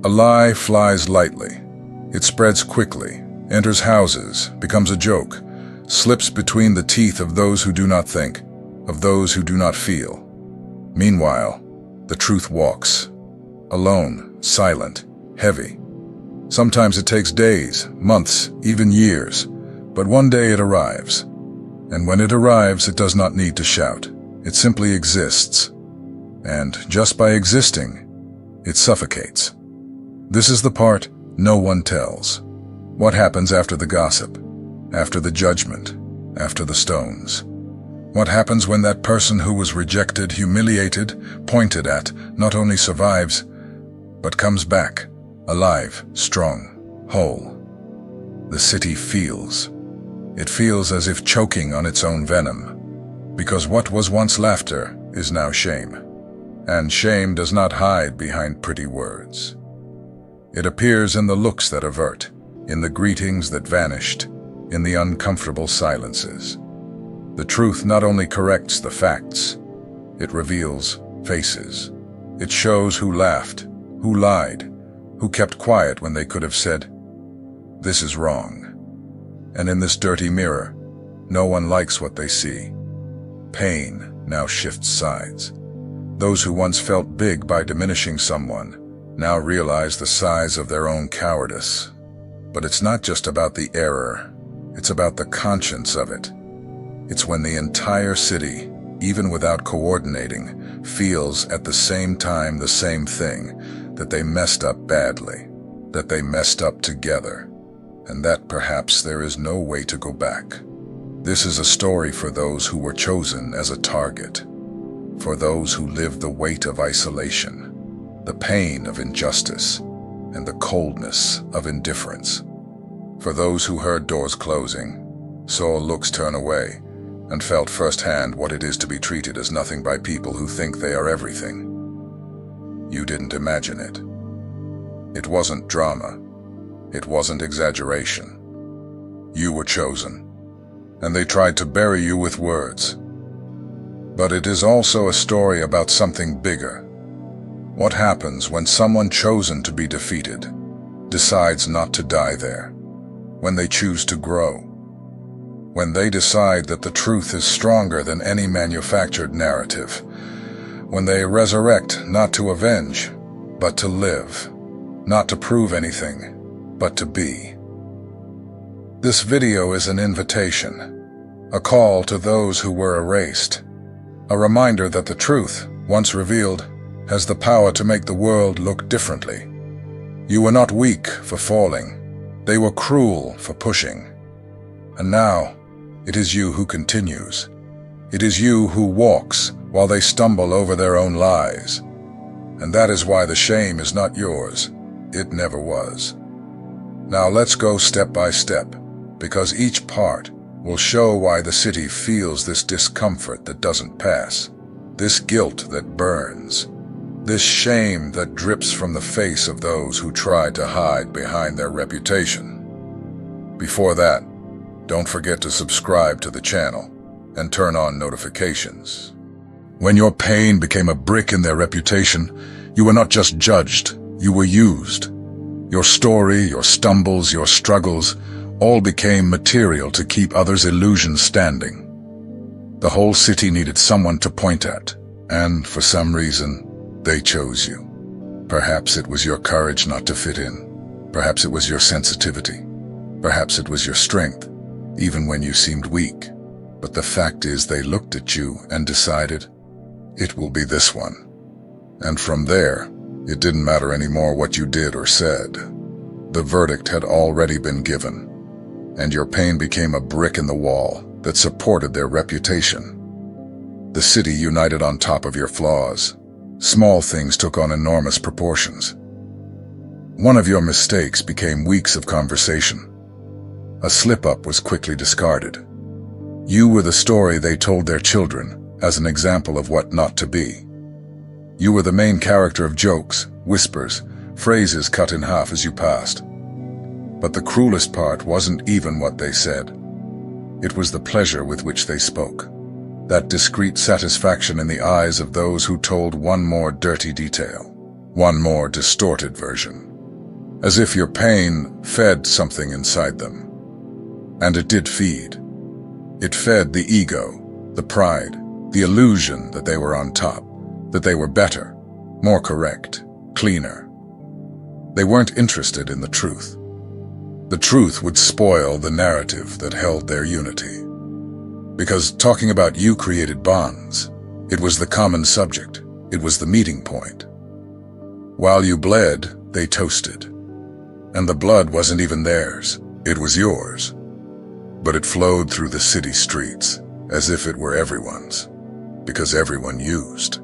A lie flies lightly. It spreads quickly, enters houses, becomes a joke, slips between the teeth of those who do not think, of those who do not feel. Meanwhile, the truth walks, alone, silent, heavy. Sometimes it takes days, months, even years, but one day it arrives. And when it arrives, it does not need to shout. It simply exists. And just by existing, it suffocates. This is the part no one tells. What happens after the gossip, after the judgment, after the stones? What happens when that person who was rejected, humiliated, pointed at, not only survives, but comes back, alive, strong, whole? The city feels. It feels as if choking on its own venom, because what was once laughter is now shame. And shame does not hide behind pretty words. It appears in the looks that avert, in the greetings that vanished, in the uncomfortable silences. The truth not only corrects the facts, it reveals faces. It shows who laughed, who lied, who kept quiet when they could have said, "This is wrong." And in this dirty mirror, no one likes what they see. Pain now shifts sides. Those who once felt big by diminishing someone now realize the size of their own cowardice. But it's not just about the error, it's about the conscience of it. It's when the entire city, even without coordinating, feels at the same time the same thing, that they messed up badly, that they messed up together, and that perhaps there is no way to go back. This is a story for those who were chosen as a target, for those who lived the weight of isolation, the pain of injustice, and the coldness of indifference. For those who heard doors closing, saw looks turn away, and felt firsthand what it is to be treated as nothing by people who think they are everything. You didn't imagine it. It wasn't drama. It wasn't exaggeration. You were chosen, and they tried to bury you with words. But it is also a story about something bigger. What happens when someone chosen to be defeated decides not to die there? When they choose to grow? When they decide that the truth is stronger than any manufactured narrative? When they resurrect not to avenge, but to live? Not to prove anything, but to be. This video is an invitation, a call to those who were erased, a reminder that the truth, once revealed, has the power to make the world look differently. You were not weak for falling. They were cruel for pushing. And now, it is you who continues. It is you who walks while they stumble over their own lies. And that is why the shame is not yours. It never was. Now let's go step by step, because each part will show why the city feels this discomfort that doesn't pass, this guilt that burns, this shame that drips from the face of those who tried to hide behind their reputation. Before that, don't forget to subscribe to the channel and turn on notifications. When your pain became a brick in their reputation, you were not just judged, you were used. Your story, your stumbles, your struggles, all became material to keep others' illusions standing. The whole city needed someone to point at, and for some reason, they chose you. Perhaps it was your courage not to fit in. Perhaps it was your sensitivity. Perhaps it was your strength, even when you seemed weak. But the fact is they looked at you and decided, it will be this one. And from there, it didn't matter anymore what you did or said. The verdict had already been given, and your pain became a brick in the wall that supported their reputation. The city united on top of your flaws. Small things took on enormous proportions. One of your mistakes became weeks of conversation. A slip-up was quickly discarded. You were the story they told their children as an example of what not to be. You were the main character of jokes, whispers, phrases cut in half as you passed. But the cruelest part wasn't even what they said. It was the pleasure with which they spoke. That discreet satisfaction in the eyes of those who told one more dirty detail, one more distorted version. as if your pain fed something inside them. And it did feed. It fed the ego, the pride, the illusion that they were on top, that they were better, more correct, cleaner. They weren't interested in the truth. The truth would spoil the narrative that held their unity. Because talking about you created bonds. It was the common subject. It was the meeting point. While you bled, they toasted. And the blood wasn't even theirs. It was yours. But it flowed through the city streets as if it were everyone's, because everyone used.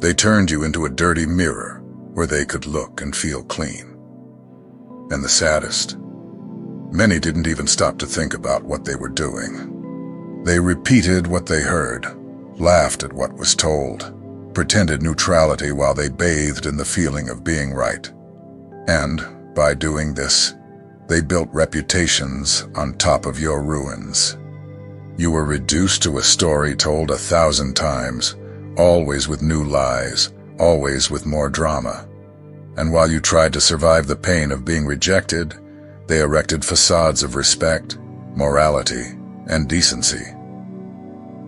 They turned you into a dirty mirror where they could look and feel clean. And the saddest, many didn't even stop to think about what they were doing. They repeated what they heard, laughed at what was told, pretended neutrality while they bathed in the feeling of being right. And, by doing this, they built reputations on top of your ruins. You were reduced to a story told 1,000 times, always with new lies, always with more drama. And while you tried to survive the pain of being rejected, they erected facades of respect, morality, and decency.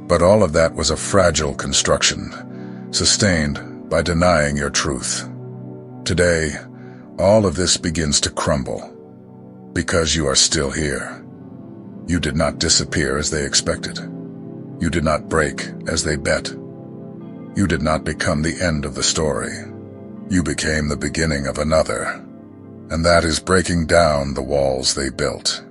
But all of that was a fragile construction, sustained by denying your truth. Today, all of this begins to crumble, because you are still here. You did not disappear as they expected. You did not break as they bet. You did not become the end of the story. You became the beginning of another. And that is breaking down the walls they built.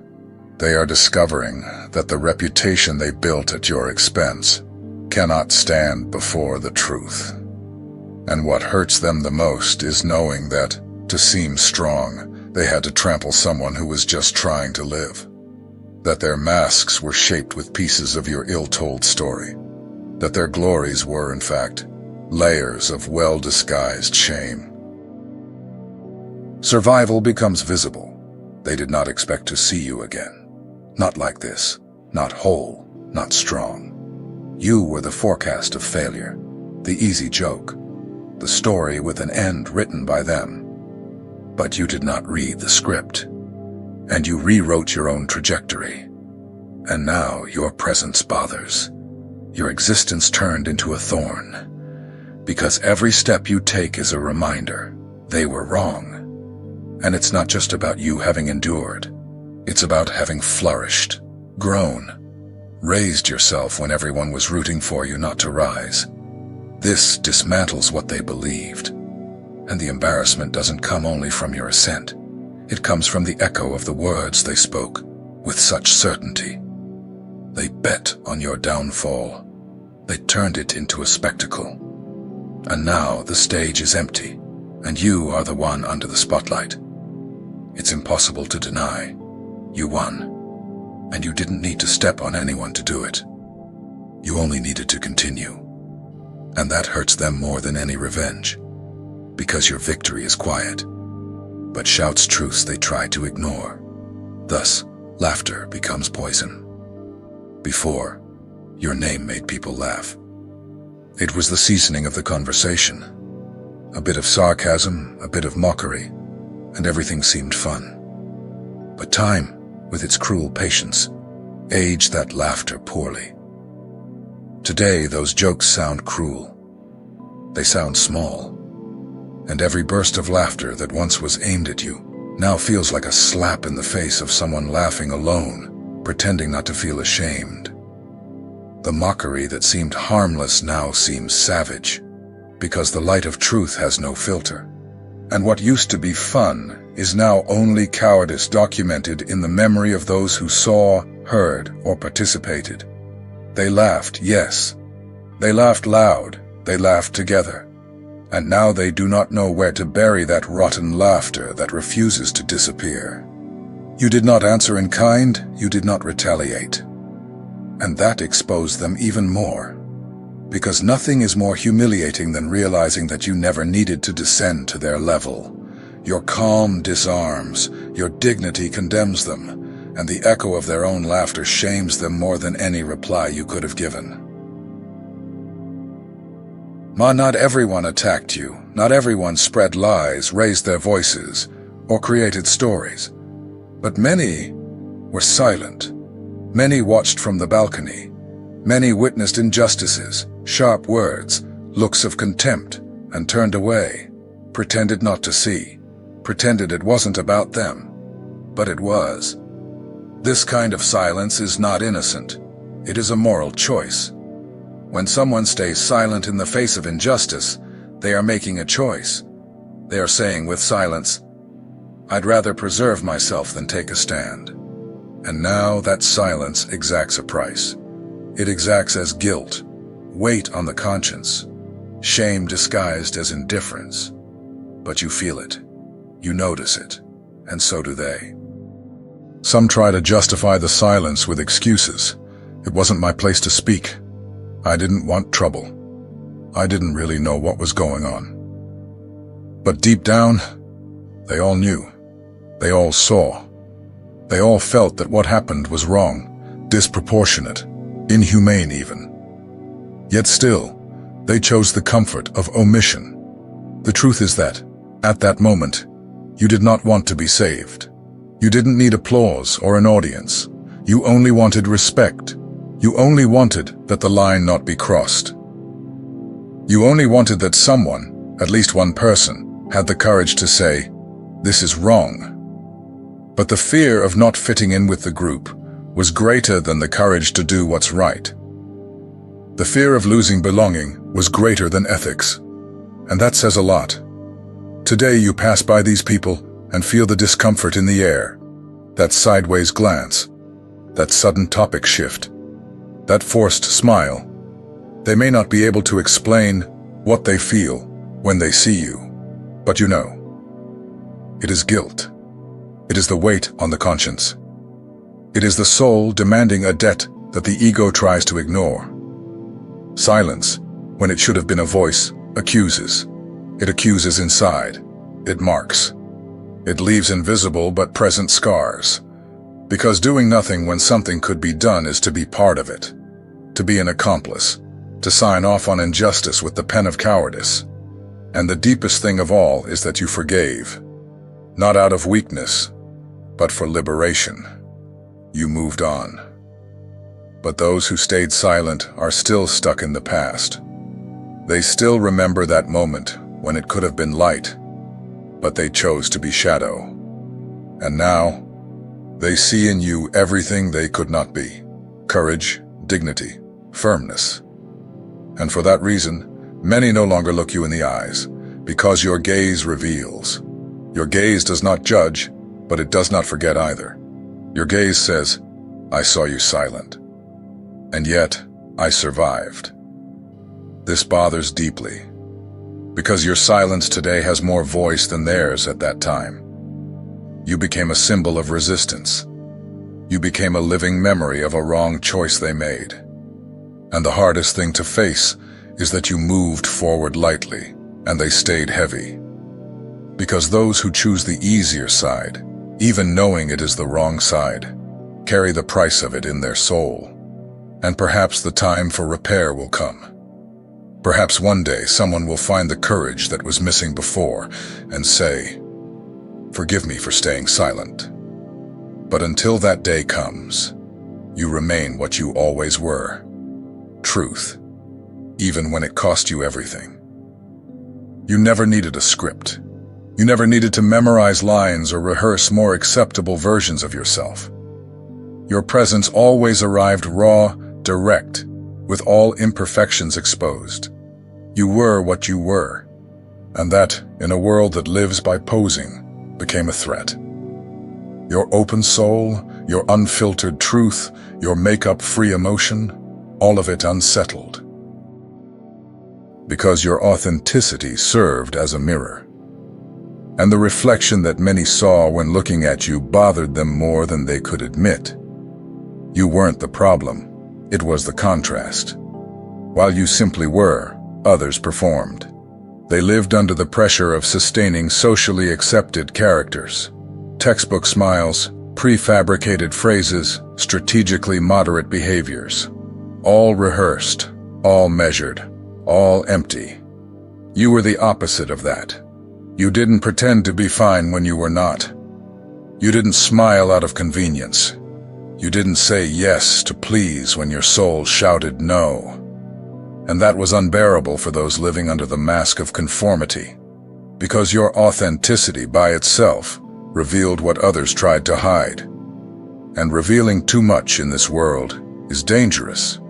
They are discovering that the reputation they built at your expense cannot stand before the truth. And what hurts them the most is knowing that, to seem strong, they had to trample someone who was just trying to live. That their masks were shaped with pieces of your ill-told story. That their glories were, in fact, layers of well-disguised shame. Survival becomes visible. They did not expect to see you again. Not like this. Not whole. Not strong. You were the forecast of failure. The easy joke. The story with an end written by them. But you did not read the script. And you rewrote your own trajectory. And now your presence bothers. Your existence turned into a thorn. Because every step you take is a reminder. They were wrong. And it's not just about you having endured. It's about having flourished, grown, raised yourself when everyone was rooting for you not to rise. This dismantles what they believed. And the embarrassment doesn't come only from your ascent. It comes from the echo of the words they spoke with such certainty. They bet on your downfall. They turned it into a spectacle. And now the stage is empty, and you are the one under the spotlight. It's impossible to deny. You won, and you didn't need to step on anyone to do it. You only needed to continue. And that hurts them more than any revenge, because your victory is quiet, but shouts truths they try to ignore. Thus, laughter becomes poison. Before, your name made people laugh. It was the seasoning of the conversation. A bit of sarcasm, a bit of mockery, and everything seemed fun. But time, with its cruel patience, aged that laughter poorly. Today, those jokes sound cruel. They sound small. And every burst of laughter that once was aimed at you now feels like a slap in the face of someone laughing alone, pretending not to feel ashamed. The mockery that seemed harmless now seems savage, because the light of truth has no filter. And what used to be fun is now only cowardice documented in the memory of those who saw, heard, or participated. They laughed, yes. They laughed loud. They laughed together. And now they do not know where to bury that rotten laughter that refuses to disappear. You did not answer in kind, you did not retaliate. And that exposed them even more. Because nothing is more humiliating than realizing that you never needed to descend to their level. Your calm disarms, your dignity condemns them, and the echo of their own laughter shames them more than any reply you could have given. Ma, not everyone attacked you. Not everyone spread lies, raised their voices, or created stories. But many were silent. Many watched from the balcony. Many witnessed injustices, sharp words, looks of contempt, and turned away, pretended not to see, pretended it wasn't about them. But it was. This kind of silence is not innocent. It is a moral choice. When someone stays silent in the face of injustice, they are making a choice. They are saying with silence, "I'd rather preserve myself than take a stand." And now that silence exacts a price. It exacts as guilt, weight on the conscience, shame disguised as indifference. But you feel it, you notice it, and so do they. Some try to justify the silence with excuses. It wasn't my place to speak. I didn't want trouble. I didn't really know what was going on. But deep down, they all knew. They all saw. They all felt that what happened was wrong, disproportionate, inhumane even. Yet still, they chose the comfort of omission. The truth is that, at that moment, you did not want to be saved. You didn't need applause or an audience. You only wanted respect. You only wanted that the line not be crossed. You only wanted that someone, at least one person, had the courage to say, "This is wrong." But the fear of not fitting in with the group was greater than the courage to do what's right. The fear of losing belonging was greater than ethics. And that says a lot. Today you pass by these people and feel the discomfort in the air, that sideways glance, that sudden topic shift, that forced smile. They may not be able to explain what they feel when they see you, but you know. It is guilt. It is the weight on the conscience. It is the soul demanding a debt that the ego tries to ignore. Silence, when it should have been a voice, accuses. It accuses inside. It marks. It leaves invisible but present scars. Because doing nothing when something could be done is to be part of it. To be an accomplice. To sign off on injustice with the pen of cowardice. And the deepest thing of all is that you forgave. Not out of weakness, but for liberation. You moved on. But those who stayed silent are still stuck in the past. They still remember that moment when it could have been light, but they chose to be shadow. And now, they see in you everything they could not be. Courage, dignity, firmness. And for that reason, many no longer look you in the eyes, because your gaze reveals. Your gaze does not judge, but it does not forget either. Your gaze says, "I saw you silent. And yet, I survived." This bothers deeply, because your silence today has more voice than theirs at that time. You became a symbol of resistance. You became a living memory of a wrong choice they made. And the hardest thing to face is that you moved forward lightly, and they stayed heavy. Because those who choose the easier side, even knowing it is the wrong side, carry the price of it in their soul. And perhaps the time for repair will come. Perhaps one day someone will find the courage that was missing before and say, "Forgive me for staying silent." But until that day comes, you remain what you always were. Truth, even when it cost you everything. You never needed a script. You never needed to memorize lines or rehearse more acceptable versions of yourself. Your presence always arrived raw, direct, with all imperfections exposed. You were what you were, and that, in a world that lives by posing, became a threat. Your open soul, your unfiltered truth, your makeup-free emotion, all of it unsettled. Because your authenticity served as a mirror. And the reflection that many saw when looking at you bothered them more than they could admit. You weren't the problem, it was the contrast. While you simply were, others performed. They lived under the pressure of sustaining socially accepted characters. Textbook smiles, prefabricated phrases, strategically moderate behaviors. All rehearsed, all measured, all empty. You were the opposite of that. You didn't pretend to be fine when you were not. You didn't smile out of convenience. You didn't say yes to please when your soul shouted no. And that was unbearable for those living under the mask of conformity, because your authenticity by itself revealed what others tried to hide. And revealing too much in this world is dangerous.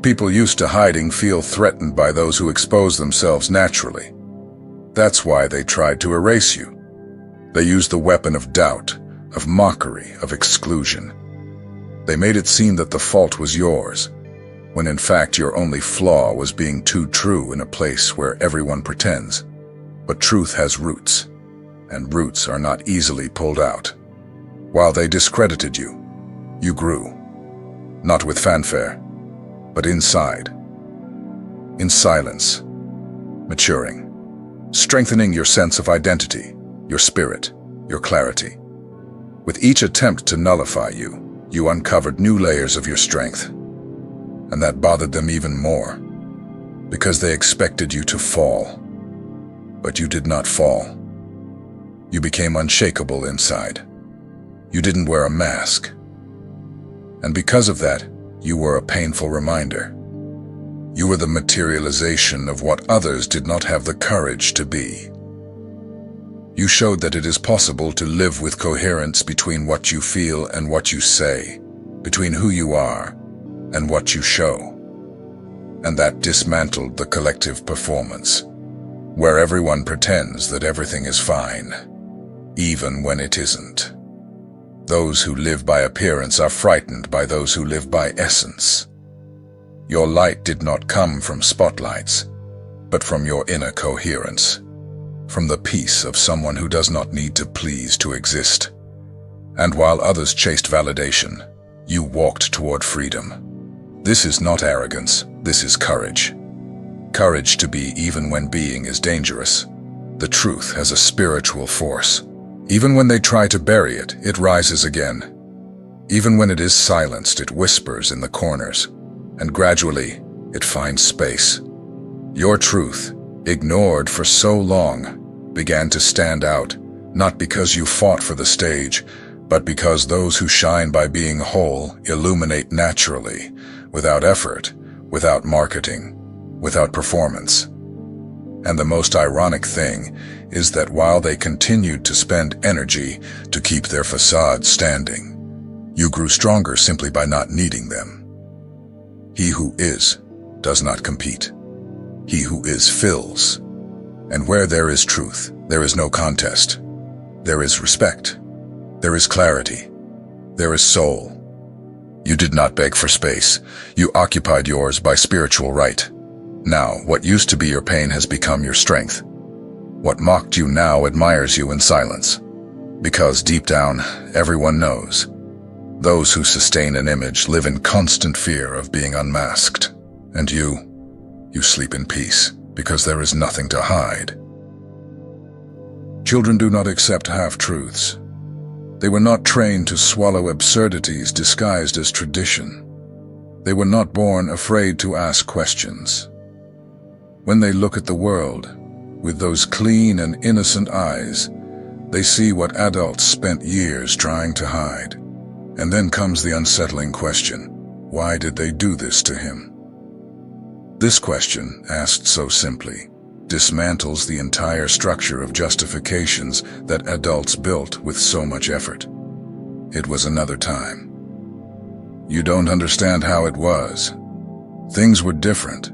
People used to hiding feel threatened by those who expose themselves naturally. That's why they tried to erase you. They used the weapon of doubt, of mockery, of exclusion. They made it seem that the fault was yours, when in fact your only flaw was being too true in a place where everyone pretends. But truth has roots, and roots are not easily pulled out. While they discredited you, you grew. Not with fanfare, but inside. In silence, maturing, strengthening your sense of identity, your spirit, your clarity. With each attempt to nullify you, you uncovered new layers of your strength. And that bothered them even more, because they expected you to fall. But you did not fall. You became unshakable inside. You didn't wear a mask. And because of that, you were a painful reminder. You were the materialization of what others did not have the courage to be. You showed that it is possible to live with coherence between what you feel and what you say, between who you are and what you show. And that dismantled the collective performance, where everyone pretends that everything is fine, even when it isn't. Those who live by appearance are frightened by those who live by essence. Your light did not come from spotlights, but from your inner coherence, from the peace of someone who does not need to please to exist. And while others chased validation, you walked toward freedom. This is not arrogance, this is courage. Courage to be even when being is dangerous. The truth has a spiritual force. Even when they try to bury it, it rises again. Even when it is silenced, it whispers in the corners, and gradually, it finds space. Your truth, ignored for so long, began to stand out, not because you fought for the stage, but because those who shine by being whole illuminate naturally, without effort, without marketing, without performance. And the most ironic thing is that while they continued to spend energy to keep their facade standing, you grew stronger simply by not needing them. He who is does not compete. He who is fills. And where there is truth, there is no contest. There is respect. There is clarity. There is soul. You did not beg for space. You occupied yours by spiritual right. Now, what used to be your pain has become your strength. What mocked you now admires you in silence. Because deep down, everyone knows. Those who sustain an image live in constant fear of being unmasked. And you sleep in peace, because there is nothing to hide. Children do not accept half-truths. They were not trained to swallow absurdities disguised as tradition. They were not born afraid to ask questions. When they look at the world, with those clean and innocent eyes, they see what adults spent years trying to hide. And then comes the unsettling question, why did they do this to him? This question, asked so simply, dismantles the entire structure of justifications that adults built with so much effort. It was another time. You don't understand how it was. Things were different.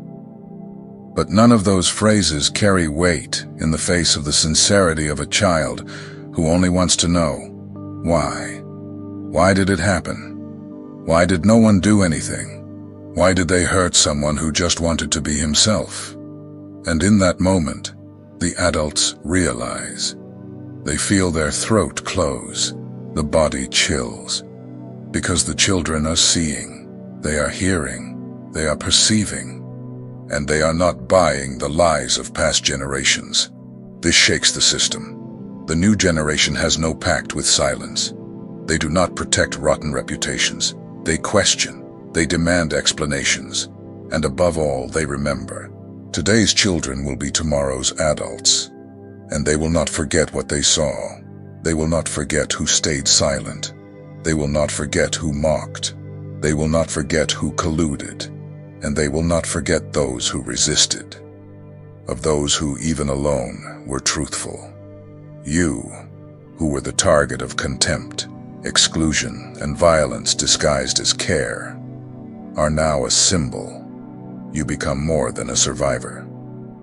But none of those phrases carry weight in the face of the sincerity of a child who only wants to know, why? Why did it happen? Why did no one do anything? Why did they hurt someone who just wanted to be himself? And in that moment, the adults realize. They feel their throat close, the body chills, because the children are seeing, they are hearing, they are perceiving, and they are not buying the lies of past generations. This shakes the system. The new generation has no pact with silence. They do not protect rotten reputations. They question, they demand explanations, and above all, they remember. Today's children will be tomorrow's adults. And they will not forget what they saw. They will not forget who stayed silent. They will not forget who mocked. They will not forget who colluded. And they will not forget those who resisted. Of those who, even alone, were truthful. You, who were the target of contempt, exclusion, and violence disguised as care, are now a symbol. You become more than a survivor.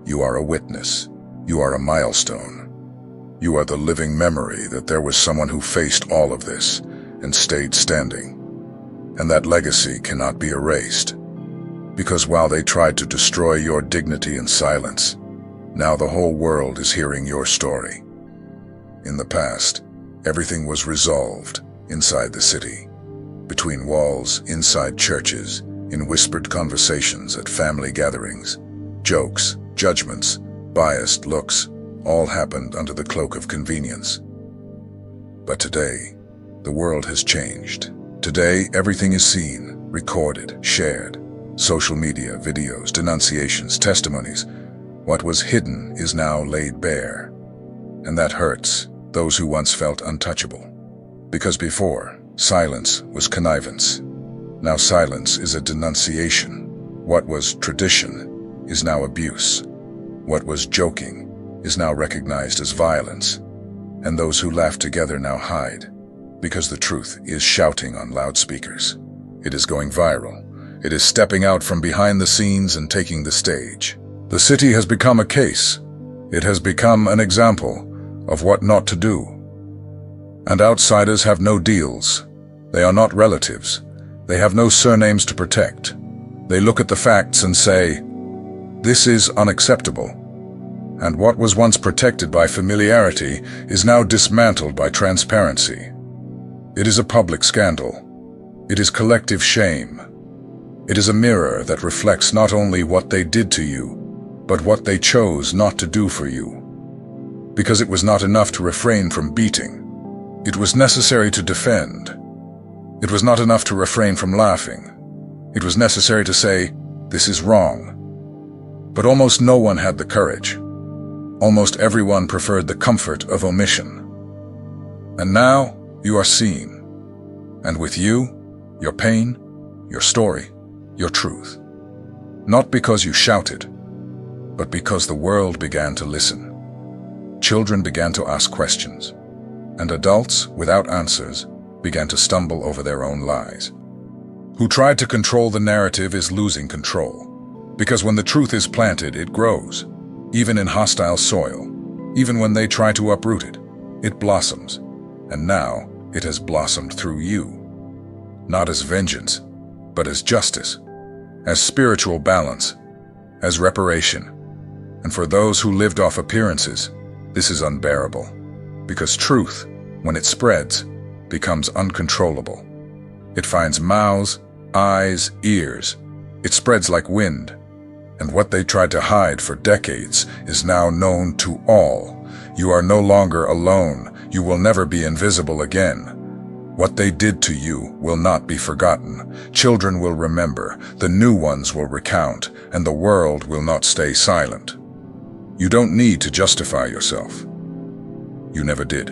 You are a witness. You are a milestone. You are the living memory that there was someone who faced all of this and stayed standing. And that legacy cannot be erased. Because while they tried to destroy your dignity in silence, now the whole world is hearing your story. In the past, everything was resolved inside the city, between walls, inside churches, in whispered conversations at family gatherings. Jokes, judgments, biased looks, all happened under the cloak of convenience. But today, the world has changed. Today, everything is seen, recorded, shared. Social media, videos, denunciations, testimonies. What was hidden is now laid bare. And that hurts those who once felt untouchable. Because before, silence was connivance. Now silence is a denunciation. What was tradition is now abuse. What was joking is now recognized as violence. And those who laugh together now hide. Because the truth is shouting on loudspeakers. It is going viral. It is stepping out from behind the scenes and taking the stage. The city has become a case. It has become an example of what not to do. And outsiders have no deals. They are not relatives. They have no surnames to protect. They look at the facts and say, "This is unacceptable." And what was once protected by familiarity is now dismantled by transparency. It is a public scandal. It is collective shame. It is a mirror that reflects not only what they did to you, but what they chose not to do for you. Because it was not enough to refrain from beating. It was necessary to defend. It was not enough to refrain from laughing. It was necessary to say, "This is wrong." But almost no one had the courage. Almost everyone preferred the comfort of omission. And now you are seen. And with you, your pain, your story, your truth. Not because you shouted, but because the world began to listen. Children began to ask questions, and adults, without answers, began to stumble over their own lies. Who tried to control the narrative is losing control. Because when the truth is planted, it grows. Even in hostile soil, even when they try to uproot it, it blossoms. And now it has blossomed through you. Not as vengeance, but as justice, as spiritual balance, as reparation. And for those who lived off appearances, this is unbearable. Because truth, when it spreads, becomes uncontrollable. It finds mouths, eyes, ears. It spreads like wind. And what they tried to hide for decades is now known to all. You are no longer alone. You will never be invisible again. What they did to you will not be forgotten. Children will remember, the new ones will recount, and the world will not stay silent. You don't need to justify yourself. You never did.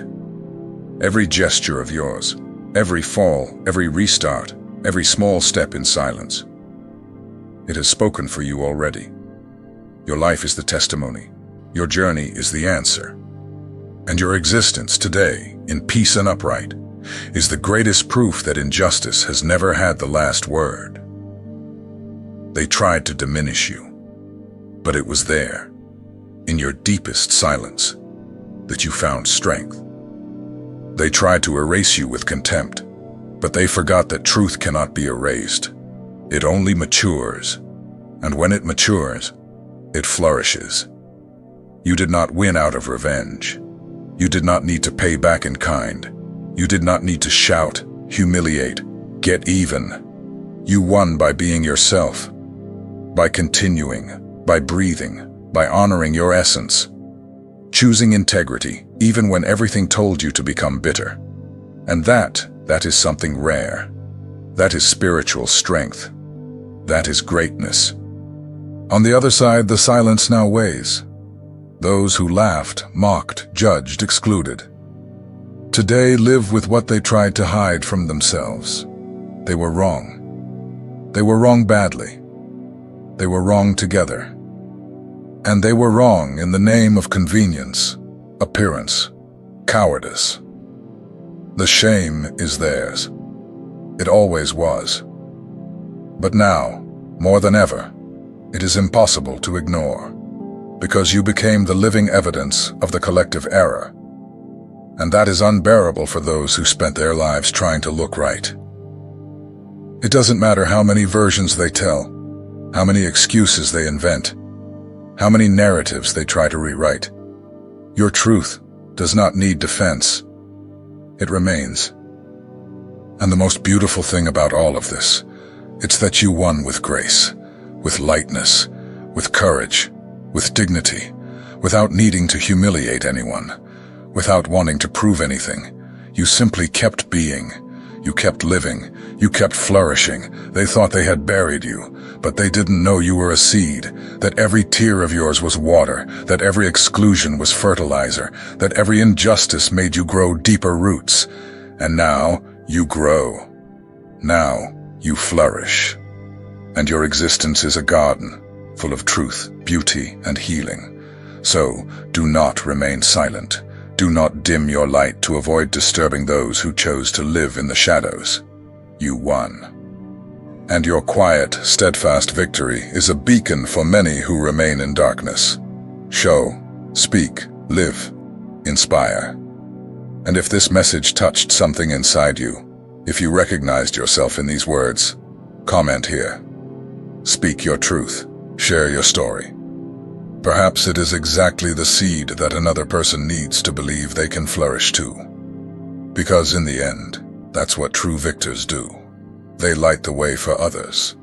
Every gesture of yours, every fall, every restart, every small step in silence, it has spoken for you already. Your life is the testimony. Your journey is the answer. And your existence today, in peace and upright, is the greatest proof that injustice has never had the last word. They tried to diminish you, but it was there, in your deepest silence, that you found strength. They tried to erase you with contempt, but they forgot that truth cannot be erased. It only matures, and when it matures, it flourishes. You did not win out of revenge. You did not need to pay back in kind. You did not need to shout, humiliate, get even. You won by being yourself, by continuing, by breathing, by honoring your essence, choosing integrity, even when everything told you to become bitter. And that is something rare. That is spiritual strength. That is greatness. On the other side, the silence now weighs. Those who laughed, mocked, judged, excluded. Today live with what they tried to hide from themselves. They were wrong. They were wrong badly. They were wrong together. And they were wrong in the name of convenience, appearance, cowardice. The shame is theirs. It always was. But now, more than ever, it is impossible to ignore, because you became the living evidence of the collective error. And that is unbearable for those who spent their lives trying to look right. It doesn't matter how many versions they tell, how many excuses they invent, how many narratives they try to rewrite. Your truth does not need defense. It remains. And the most beautiful thing about all of this, it's that you won with grace, with lightness, with courage, with dignity, without needing to humiliate anyone, without wanting to prove anything. You simply kept being. You kept living. You kept flourishing. They thought they had buried you, but they didn't know you were a seed, that every tear of yours was water, that every exclusion was fertilizer, that every injustice made you grow deeper roots. And now you grow. Now you flourish. And your existence is a garden, full of truth, beauty, and healing. So do not remain silent. Do not dim your light to avoid disturbing those who chose to live in the shadows. You won. And your quiet, steadfast victory is a beacon for many who remain in darkness. Show, speak, live, inspire. And if this message touched something inside you, if you recognized yourself in these words, comment here. Speak your truth. Share your story. Perhaps it is exactly the seed that another person needs to believe they can flourish too. Because in the end, that's what true victors do. They light the way for others.